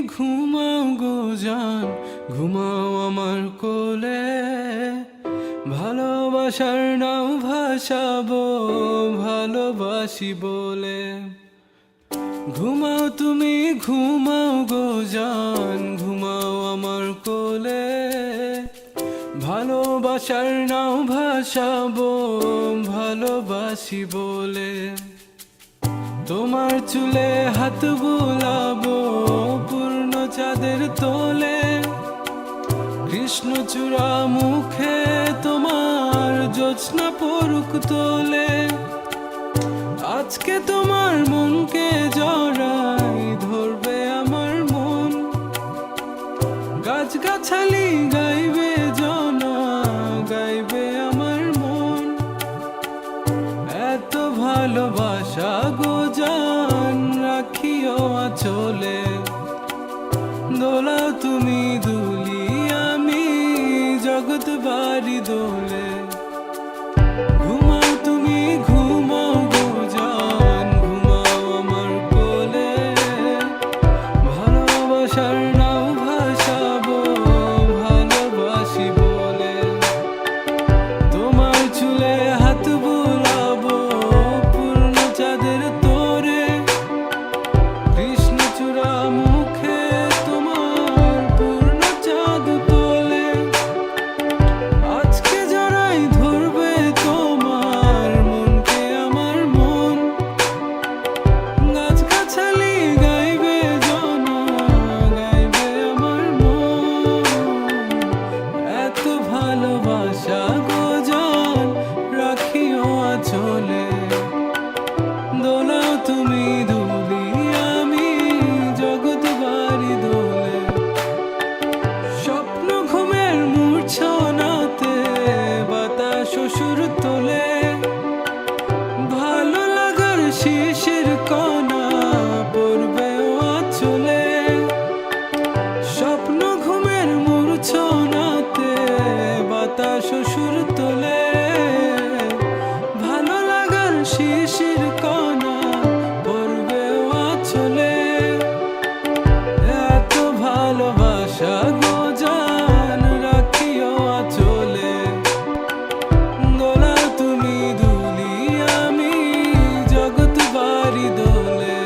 ঘুমাও গো জান, ঘুমাও আমার কোলে। ভালোবাসার নাও ভাসাবো ভালোবাসি বলে। ঘুমাও তুমি ঘুমাও গো জান, ঘুমাও আমার কোলে। ভালোবাসার নাও ভাসাবো ভালোবাসি বলে। তোমার চুলে হাত বুলাবো পূর্ণ চাঁদের তোলে। কৃষ্ণচূড়া মুখে তোমার জ্যোৎস্না পড়ুক তোলে। আজকে তোমার মনকে জড়াই ধরবে আমার মন। গাছগাছালি গাইবে জনা, গাইবে আমার মন। এত ভালোবাসা গো জান, রাখিও আঁচলে। দোলাও তুমি দুলি, আমি জগৎ বাড়ি দোলে। ঘুমাও তুমি ঘুমাও গো জান, ঘুমাও আমার কোলে। ভালোবাসার নাও ভাসাবো ভালোবাসি বলে। তোমার চুলে হাত বুলাবো পূর্ণ চাঁদের তোরে। কৃষ্ণচূড়া মুখে তোমার পূর্ণ চাঁদ তোলে। আজকে জড়াই ধরবে তোমার মনকে আমার মন। গাছগাছালি গাইবে জনা, গাইবে আমার মন। এত ভালোবাসা গো জান, রাখিও আঁচলে। দোলাও তুমি দুলি, আমি জগৎ বাড়ি দোলে। স্বপ্ন ঘুমের মূর্ছনাতে বাতাস সুর তোলে। ভালো লাগার শিশির কণা পড়বে ও আঁচলে। স্বপ্ন ঘুমের মূর্ছনাতে বাতাস সুর তোলে। ভালো লাগার শিশির কণা পড়বে ও আঁচলে। এত ভালোবাসা গো জান, রাখিও আঁচলে। দোলাও তুমি দুলি, আমি জগৎ বাড়ি দোলে।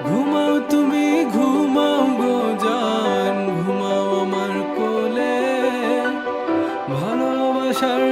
ঘুমাও তুমি ঘুমাও গো জান, ঘুমাও আমার কোলে। ভালোবাসার